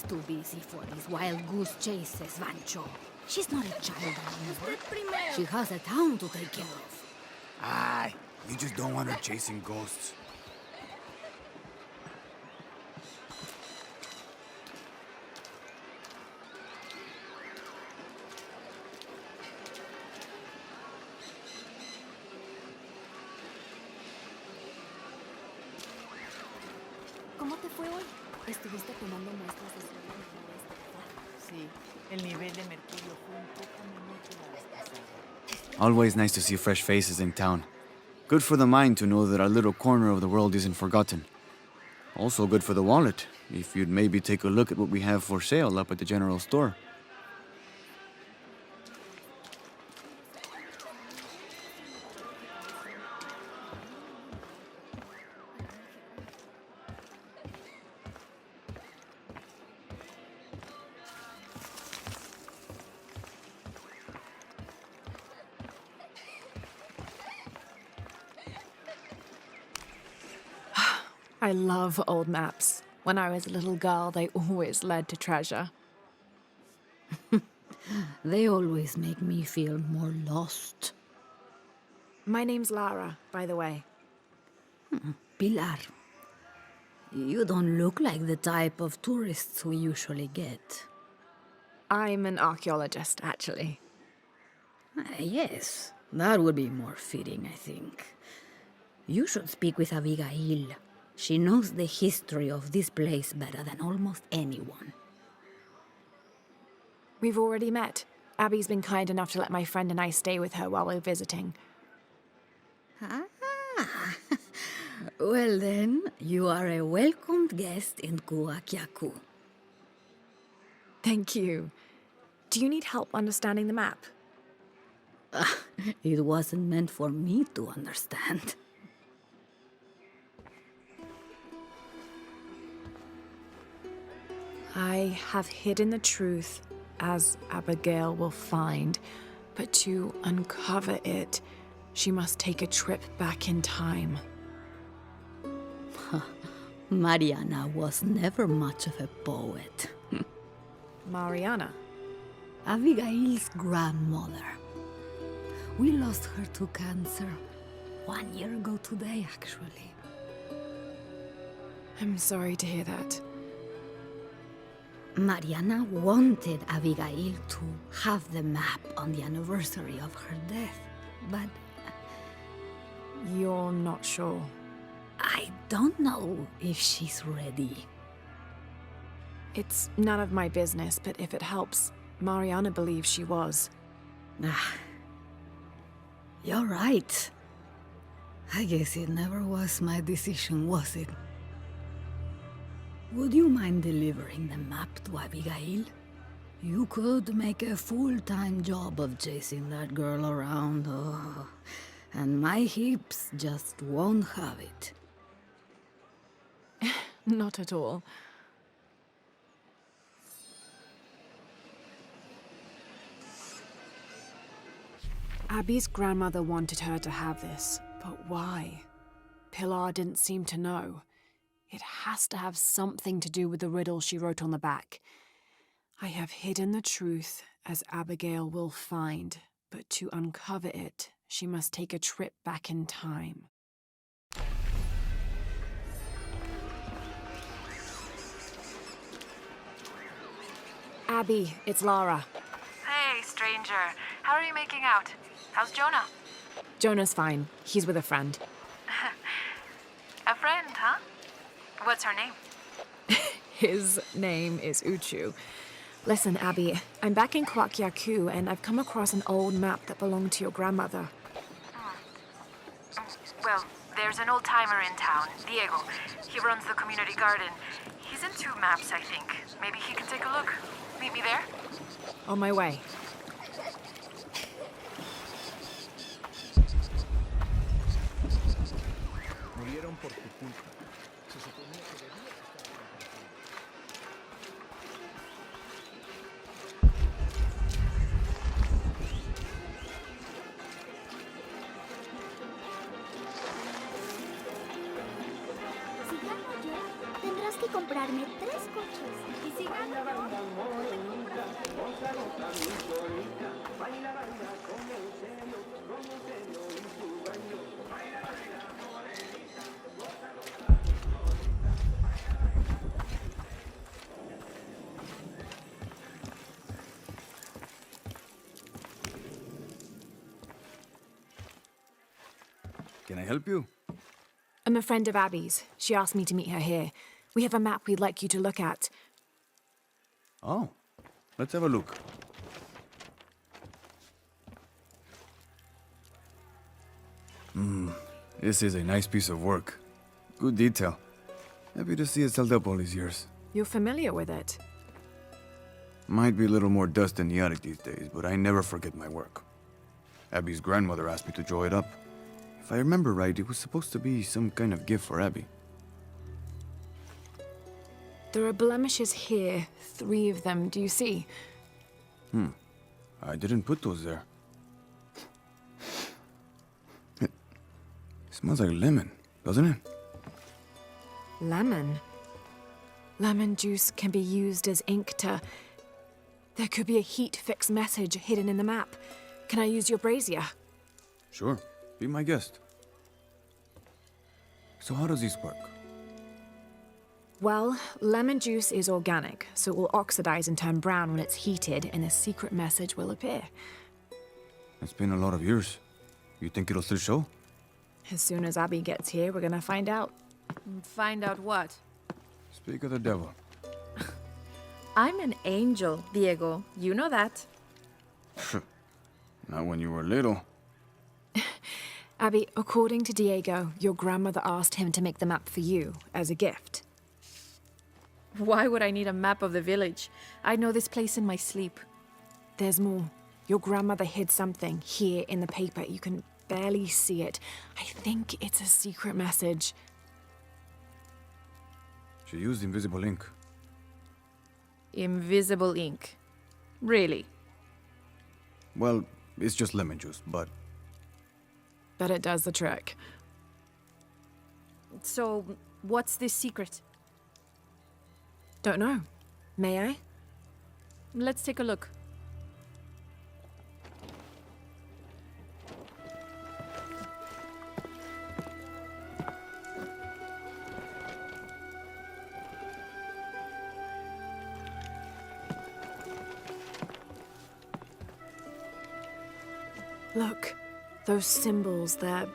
too busy for these wild goose chases, Vancho. She's not a child anymore. She has a town to take care of. Aye, you just don't want her chasing ghosts. ¿Cómo te fue hoy? ¿Estuviste tomando muestras de suelo en el noroeste? Sí, el nivel de mercurio fue un poco menor que la vez pasada. Always nice to see fresh faces in town. Good for the mind to know that our little corner of the world isn't forgotten. Also good for the wallet, if you'd maybe take a look at what we have for sale up at the general store. I love old maps. When I was a little girl, they always led to treasure. They always make me feel more lost. My name's Lara, by the way. Pilar, you don't look like the type of tourists we usually get. I'm an archaeologist, actually. Yes, that would be more fitting, I think. You should speak with Abigail. She knows the history of this place better than almost anyone. We've already met. Abby's been kind enough to let my friend and I stay with her while we're visiting. Ah, well then, you are a welcomed guest in Kuakyaku. Thank you. Do you need help understanding the map? It wasn't meant for me to understand. I have hidden the truth, as Abigail will find, but to uncover it, she must take a trip back in time. Mariana was never much of a poet. Mariana? Abigail's grandmother. We lost her to cancer 1 year ago today, actually. I'm sorry to hear that. Mariana wanted Abigail to have the map on the anniversary of her death, but You're not sure. I don't know if she's ready. It's none of my business, but if it helps, Mariana believes she was. You're right. I guess it never was my decision, was it? Would you mind delivering the map to Abigail? You could make a full-time job of chasing that girl around, oh, and my hips just won't have it. Not at all. Abby's grandmother wanted her to have this, but why? Pilar didn't seem to know. It has to have something to do with the riddle she wrote on the back. I have hidden the truth, as Abigail will find, but to uncover it, she must take a trip back in time. Abby, it's Lara. Hey, stranger. How are you making out? How's Jonah? Jonah's fine. He's with a friend. A friend, huh? What's her name? His name is Uchu. Listen, Abby, I'm back in Kuakyaku, and I've come across an old map that belonged to your grandmother. Well, there's an old-timer in town, Diego. He runs the community garden. He's into maps, I think. Maybe he can take a look. Meet me there? On my way. Murieron por tu culpa. Se suponía que debías estar Si ya no llora, tendrás que y comprarme 3 coches. Y si gano, Can I help you? I'm a friend of Abby's. She asked me to meet her here. We have a map we'd like you to look at. Oh, let's have a look. This is a nice piece of work. Good detail. Happy to see it's held up all these years. You're familiar with it? Might be a little more dust in the attic these days, but I never forget my work. Abby's grandmother asked me to draw it up. If I remember right, it was supposed to be some kind of gift for Abby. There are blemishes here, 3 of them, do you see? I didn't put those there. It smells like lemon, doesn't it? Lemon? Lemon juice can be used as ink to... There could be a heat fix message hidden in the map. Can I use your brazier? Sure, be my guest. So how does this work? Well, lemon juice is organic, so it will oxidize and turn brown when it's heated, and a secret message will appear. It's been a lot of years. You think it'll still show? As soon as Abby gets here, we're gonna find out. Find out what? Speak of the devil. I'm an angel, Diego. You know that. Not when you were little. Abby, according to Diego, your grandmother asked him to make the map for you, as a gift. Why would I need a map of the village? I know this place in my sleep. There's more. Your grandmother hid something here in the paper. You can barely see it. I think it's a secret message. She used invisible ink. Invisible ink. Really? Well, it's just lemon juice, but Bet it does the trick. So, what's this secret? Don't know. May I? Let's take a look. Look, those symbols there.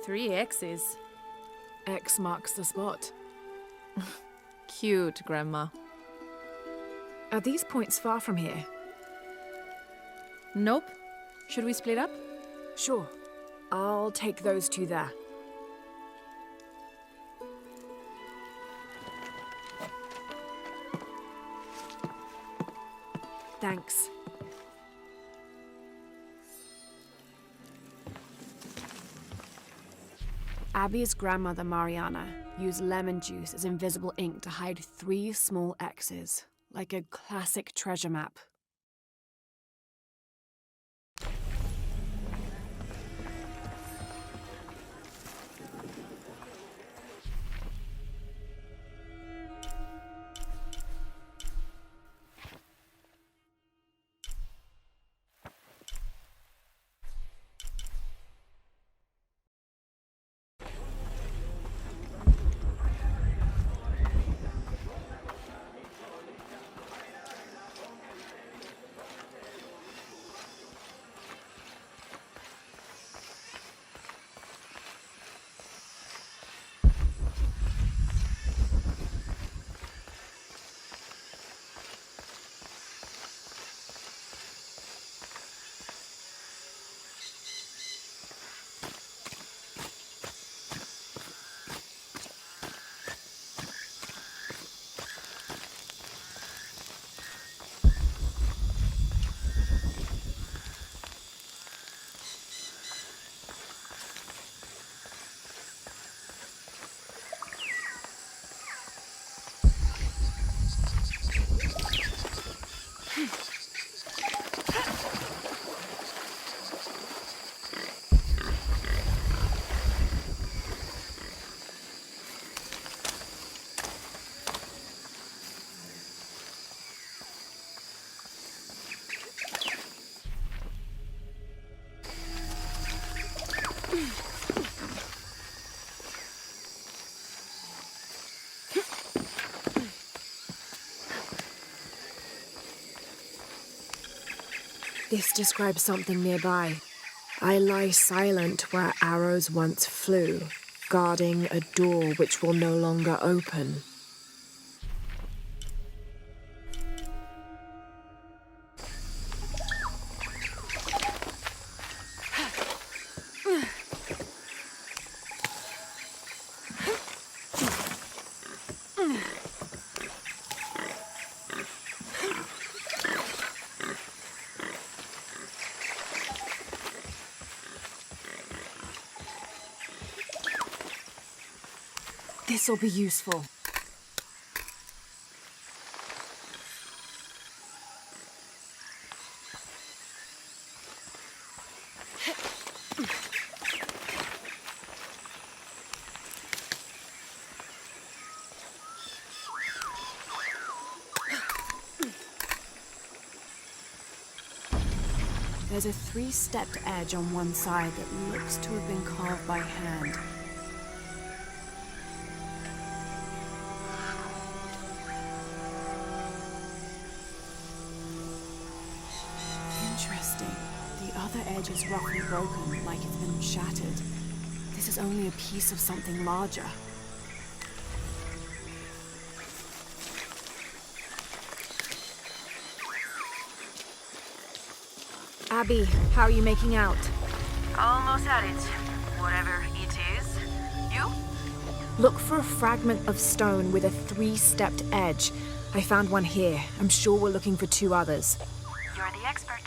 3 X's. X marks the spot. Cute, Grandma. Are these points far from here? Nope. Should we split up? Sure. I'll take those 2 there. Thanks. Abby's grandmother, Mariana, used lemon juice as invisible ink to hide 3 small X's, like a classic treasure map. This describes something nearby. I lie silent where arrows once flew, guarding a door which will no longer open. This'll be useful. There's a 3-stepped edge on one side that looks to have been carved by hand. Interesting. The other edge is roughly broken, like it's been shattered. This is only a piece of something larger. Abby, how are you making out? Almost at it. Whatever it is. You? Look for a fragment of stone with a 3-stepped edge. I found one here. I'm sure we're looking for 2 others. You're the expert.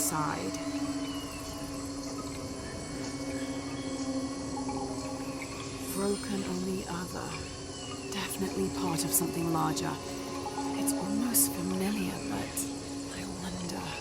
side. Broken on the other. Definitely part of something larger. It's almost familiar, but I wonder.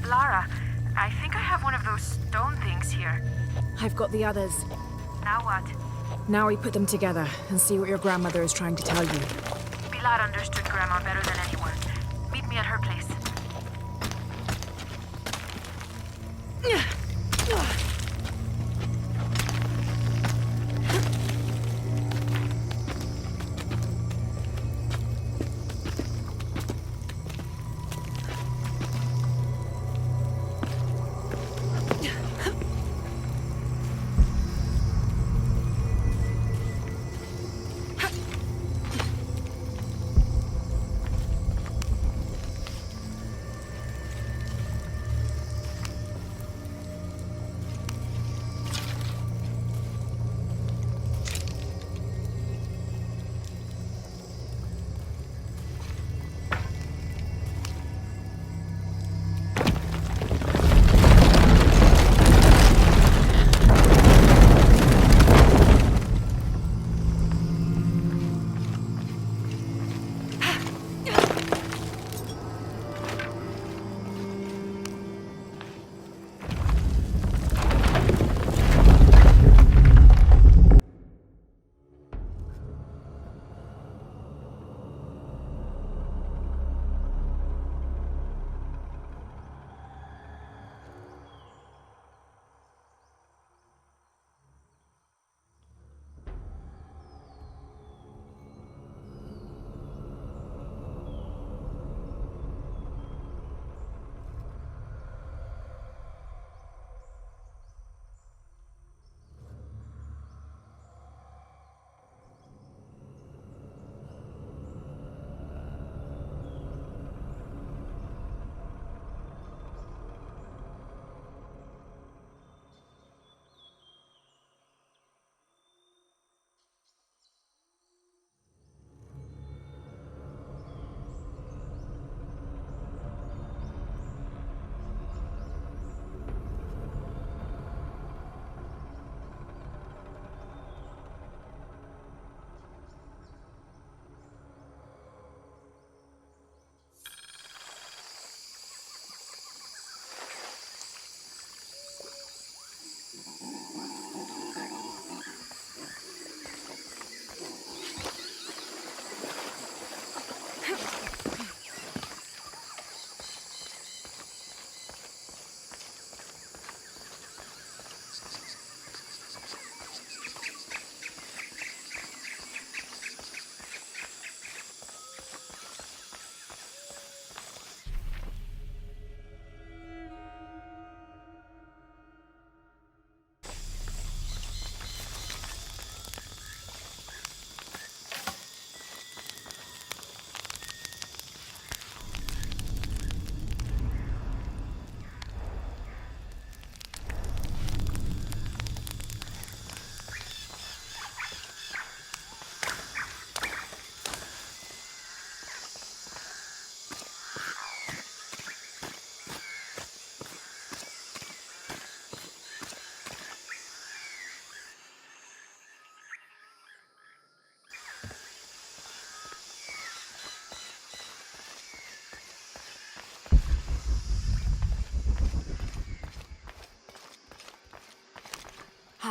Lara, I think I have one of those stone things here. I've got the others. Now what? Now we put them together and see what your grandmother is trying to tell you. Pilar understood Grandma better than anyone. Meet me at her place.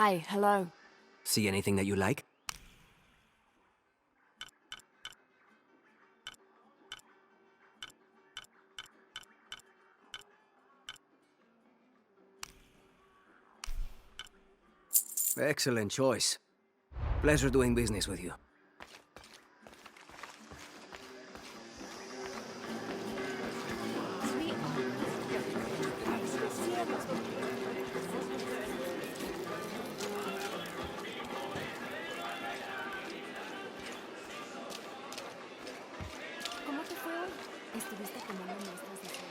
Hi, hello. See anything that you like? Excellent choice. Pleasure doing business with you. ¿Cómo te fue hoy? Estuviste tomando muestras de suelo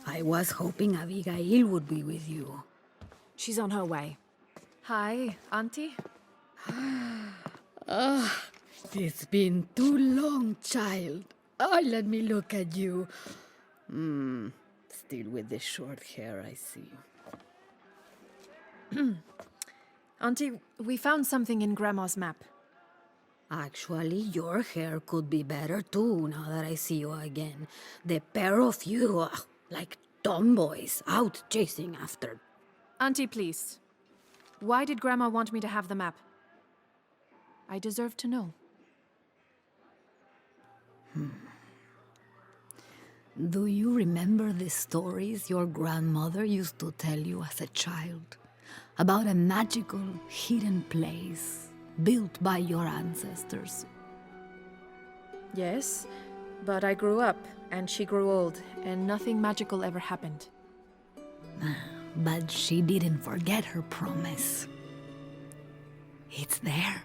I was hoping Abigail would be with you. She's on her way. Hi, Auntie. It's been too long, child. Oh, let me look at you. Still with the short hair, I see. Auntie, we found something in Grandma's map. Actually, your hair could be better too now that I see you again. The pair of you, like tomboys, out chasing after. Auntie, please. Why did Grandma want me to have the map? I deserve to know. Do you remember the stories your grandmother used to tell you as a child? About a magical, hidden place built by your ancestors? Yes, but I grew up, and she grew old, and nothing magical ever happened. But she didn't forget her promise. It's there,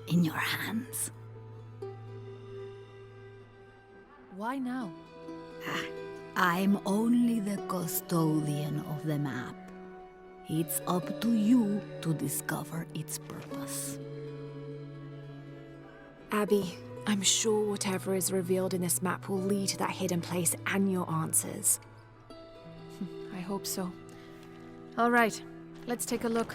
in your hands. Why now? I'm only the custodian of the map. It's up to you to discover its purpose. Abby, I'm sure whatever is revealed in this map will lead to that hidden place and your answers. I hope so. All right, let's take a look.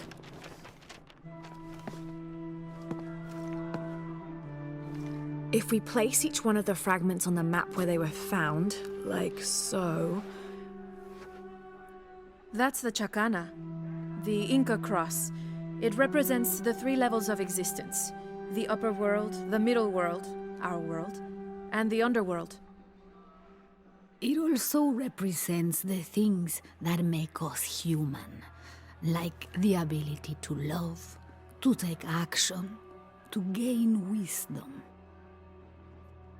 If we place each one of the fragments on the map where they were found, like so... That's the Chacana, the Inca cross. It represents the three levels of existence: the upper world, the middle world, our world, and the underworld. It also represents the things that make us human, like the ability to love, to take action, to gain wisdom.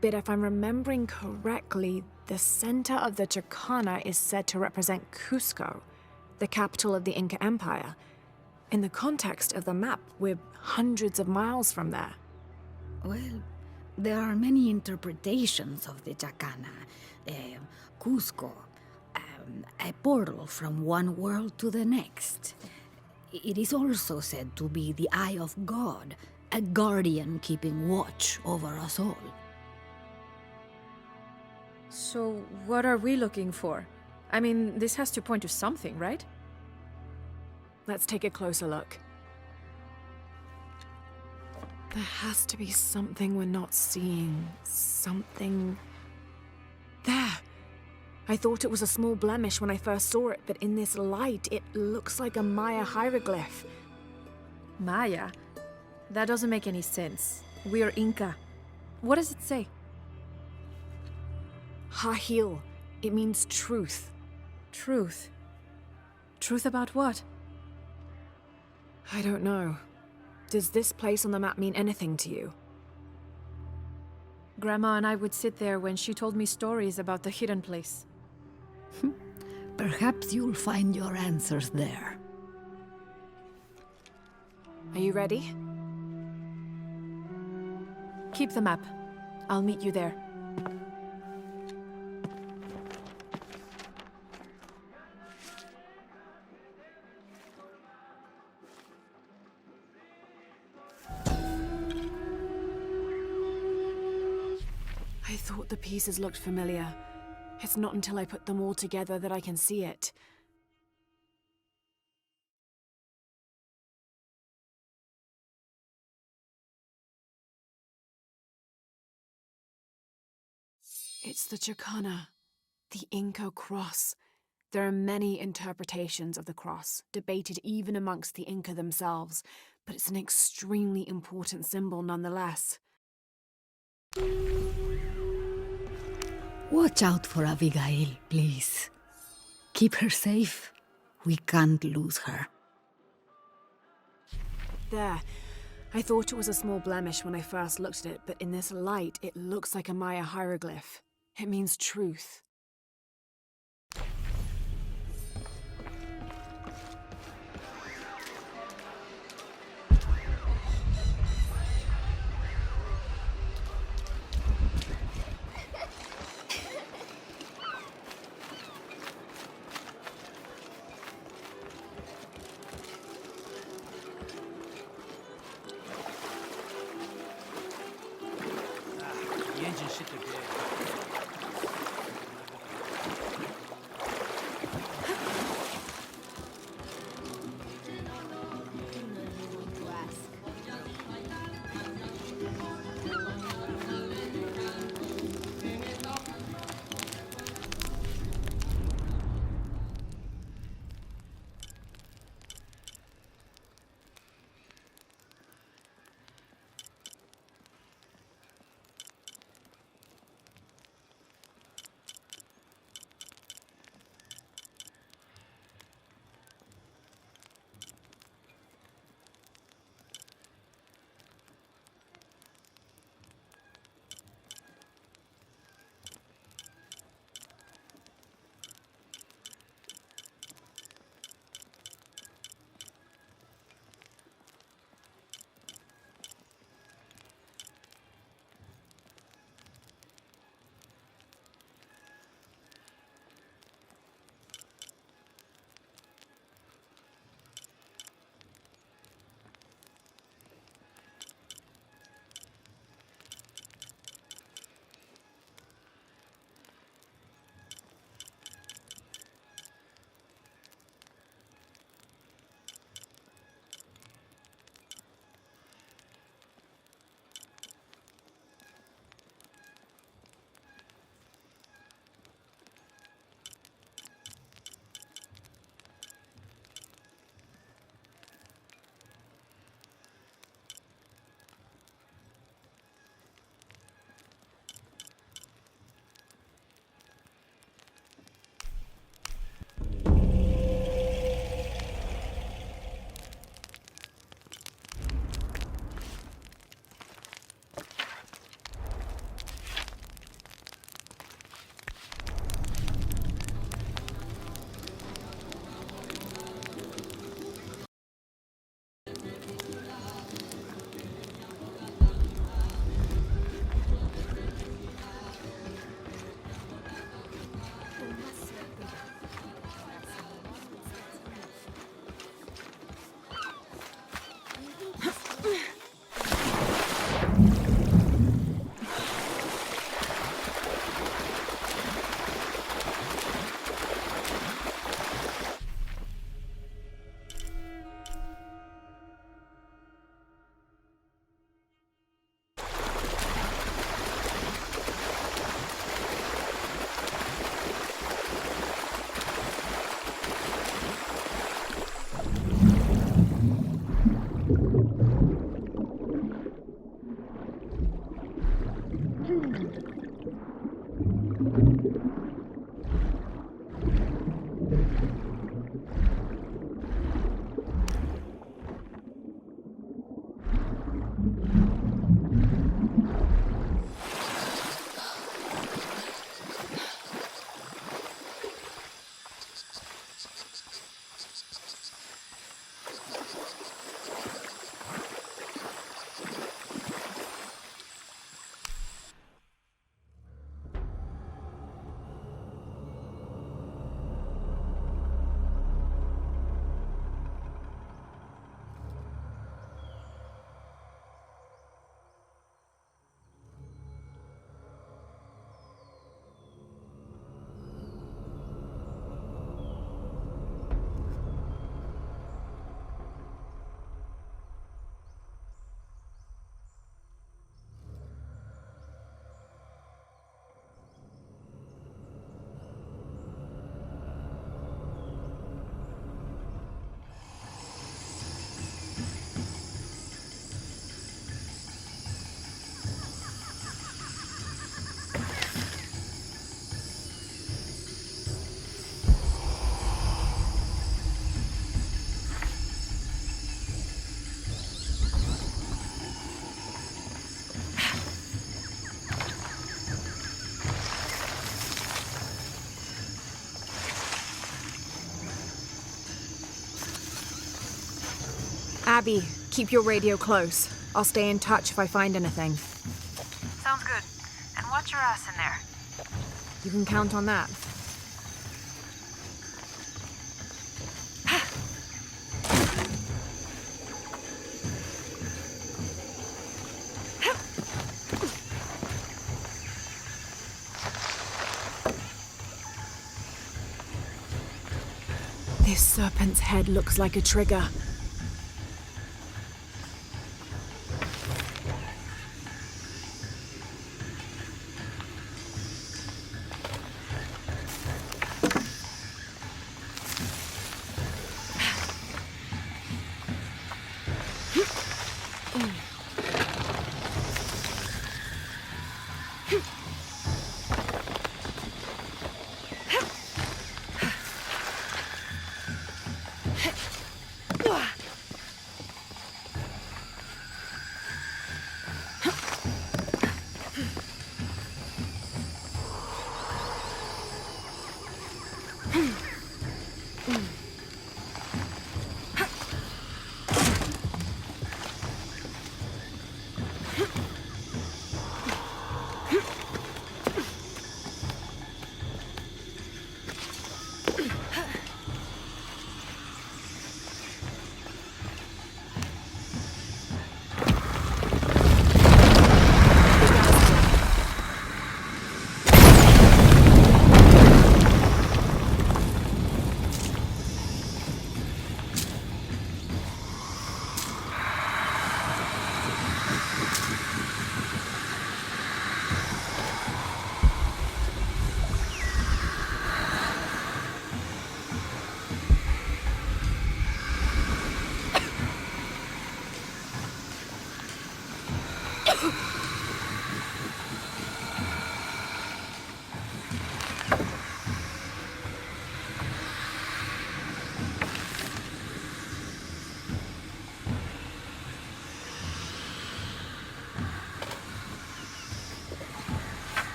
But if I'm remembering correctly, the center of the Chacana is said to represent Cusco, the capital of the Inca Empire. In the context of the map, we're hundreds of miles from there. Well, there are many interpretations of the Chacana. Cusco, a portal from one world to the next. It is also said to be the eye of God, a guardian keeping watch over us all. So, what are we looking for? I mean, this has to point to something, right? Let's take a closer look. There has to be something we're not seeing. Something... There! I thought it was a small blemish when I first saw it, but in this light, it looks like a Maya hieroglyph. Maya? That doesn't make any sense. We're Inca. What does it say? Hahil. It means truth. Truth. Truth about what? I don't know. Does this place on the map mean anything to you? Grandma and I would sit there when she told me stories about the hidden place. Perhaps you'll find your answers there. Are you ready? Keep the map. I'll meet you there. I thought the pieces looked familiar. It's not until I put them all together that I can see it. It's the Chacana. The Inca cross. There are many interpretations of the cross, debated even amongst the Inca themselves, but it's an extremely important symbol nonetheless. Watch out for Abigail, please. Keep her safe. We can't lose her. There. I thought it was a small blemish when I first looked at it, but in this light, it looks like a Maya hieroglyph. It means truth. The engine shit the bed. Abby, keep your radio close. I'll stay in touch if I find anything. Sounds good. And watch your ass in there. You can count on that. This serpent's head looks like a trigger.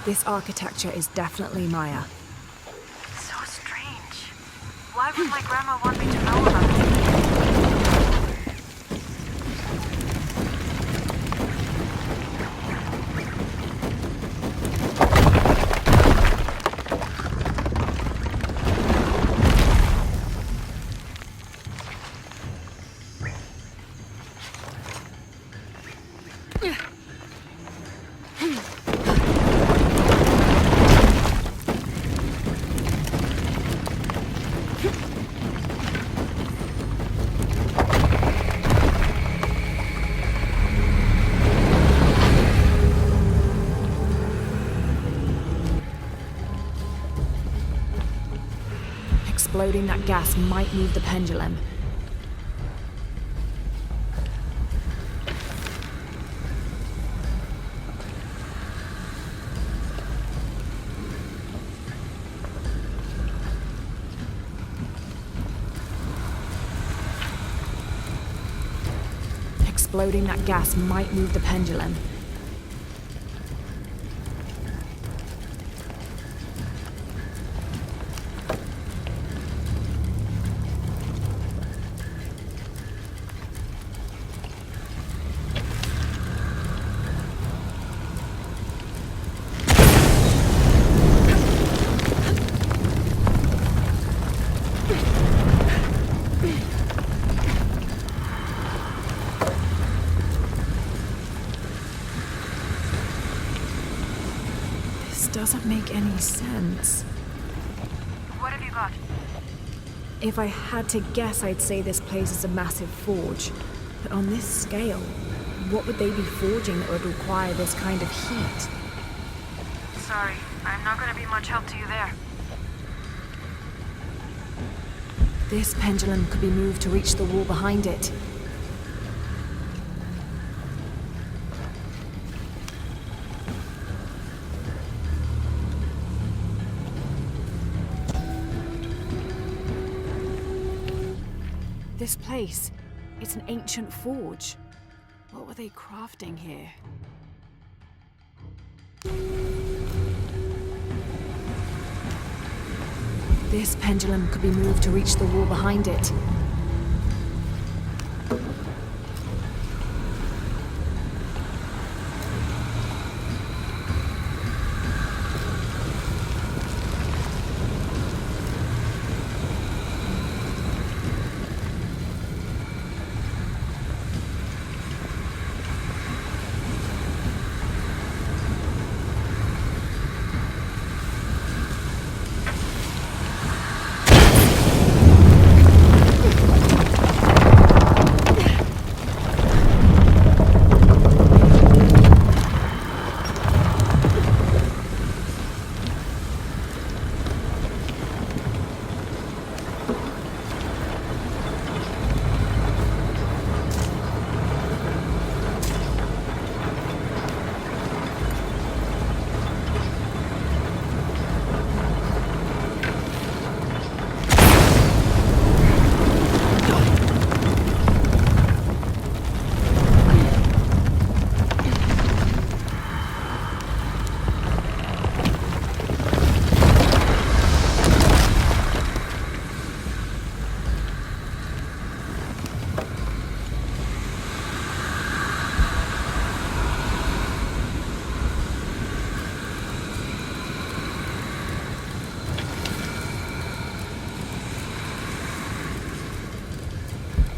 This architecture is definitely Maya. So strange. Why would my grandma want me to know about it? Exploding that gas might move the pendulum. Exploding that gas might move the pendulum. Doesn't make any sense. What have you got? If I had to guess, I'd say this place is a massive forge. But on this scale, what would they be forging that would require this kind of heat? Sorry, I'm not gonna be much help to you there. This pendulum could be moved to reach the wall behind it. This place, it's an ancient forge. What were they crafting here? This pendulum could be moved to reach the wall behind it.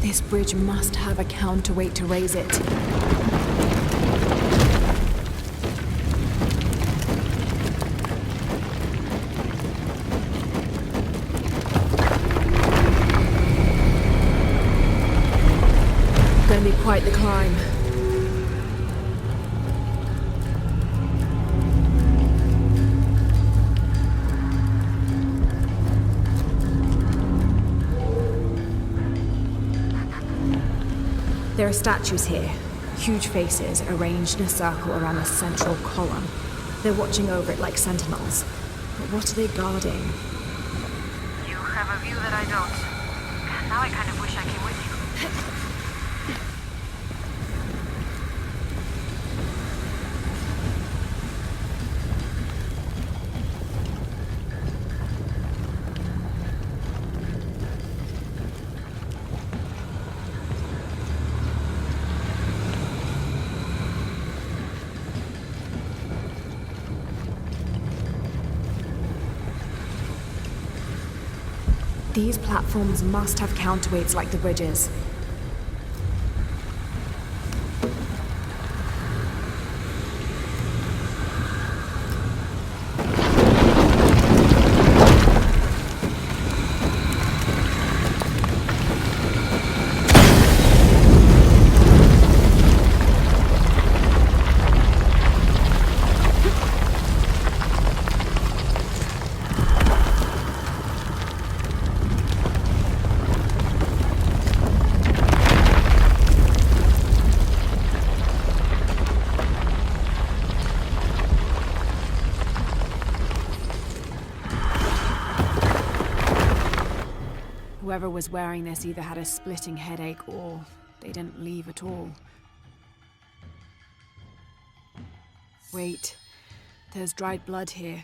This bridge must have a counterweight to raise it. Gonna be quite the climb. There are statues here, huge faces arranged in a circle around a central column. They're watching over it like sentinels. But what are they guarding? You have a view that I don't. Now I kind of wish I came with you. These platforms must have counterweights like the bridges. Whoever was wearing this either had a splitting headache or they didn't leave at all. Wait, there's dried blood here.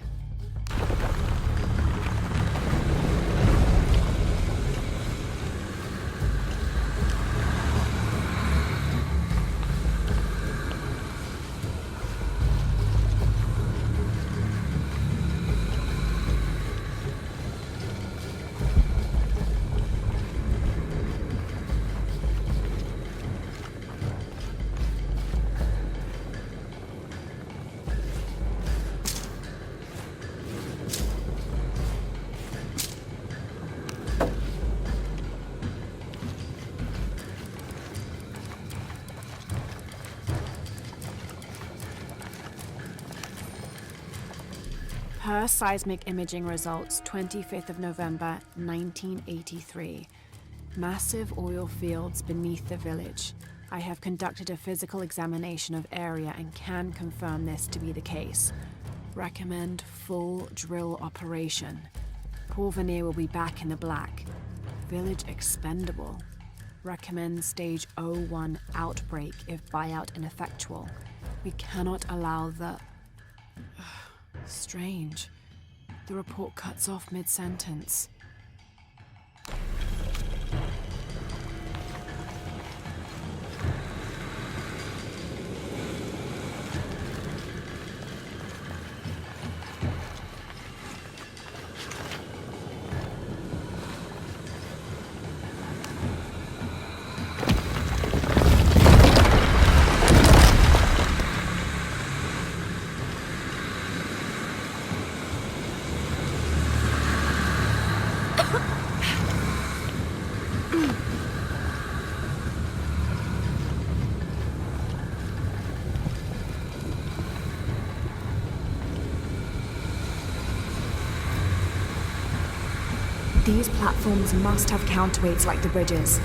Per seismic imaging results, 25th of November, 1983. Massive oil fields beneath the village. I have conducted a physical examination of area and can confirm this to be the case. Recommend full drill operation. Porvenir will be back in the black. Village expendable. Recommend stage 01 outbreak if buyout ineffectual. We cannot allow the... Strange. The report cuts off mid-sentence. These platforms must have counterweights like the bridges.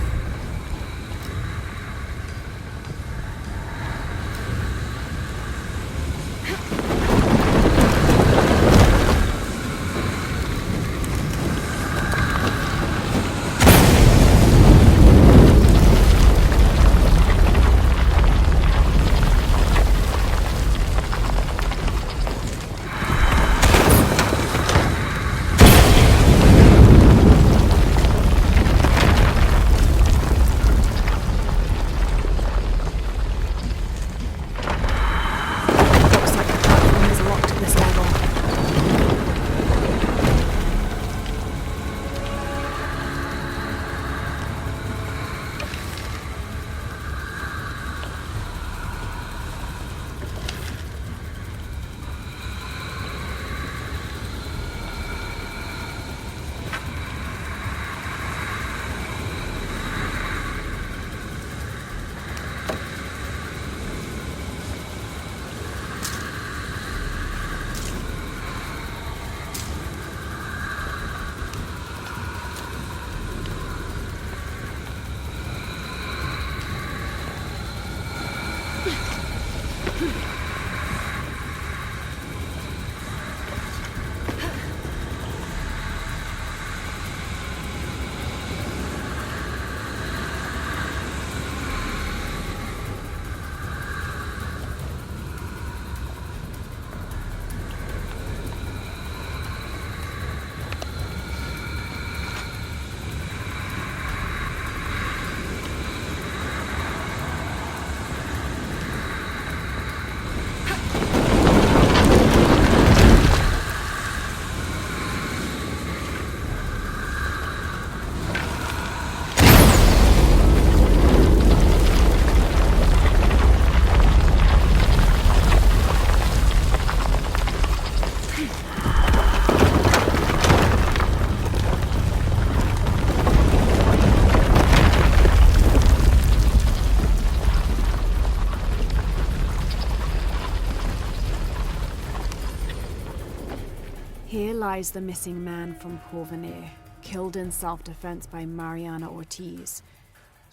Here lies the missing man from Porvenir, killed in self-defense by Mariana Ortiz.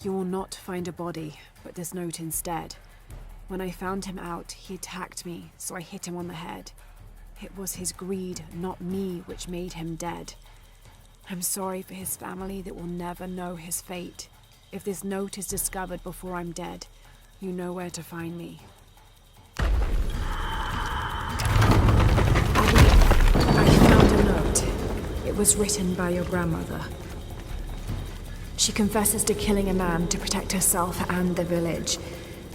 You will not find a body, but this note instead. When I found him out, he attacked me, so I hit him on the head. It was his greed, not me, which made him dead. I'm sorry for his family that will never know his fate. If this note is discovered before I'm dead, you know where to find me. I found a note. It was written by your grandmother. She confesses to killing a man to protect herself and the village.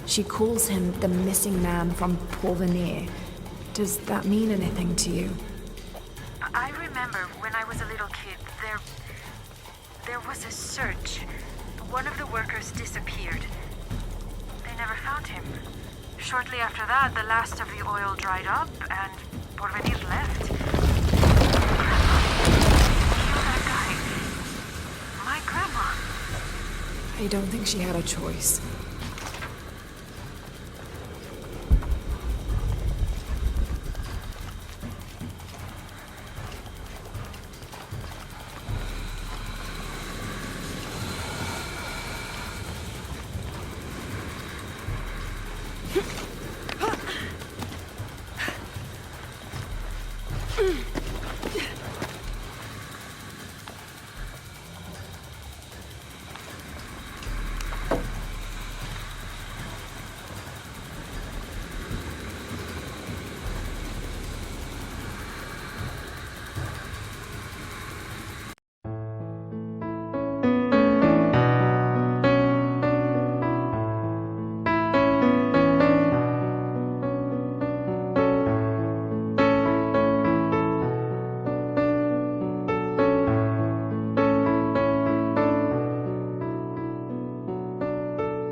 She calls him the missing man from Porvenir. Does that mean anything to you? I remember when I was a little kid, there was a search. One of the workers disappeared. They never found him. Shortly after that, the last of the oil dried up and Porvenir left. Kill that guy. My grandma. I don't think she had a choice.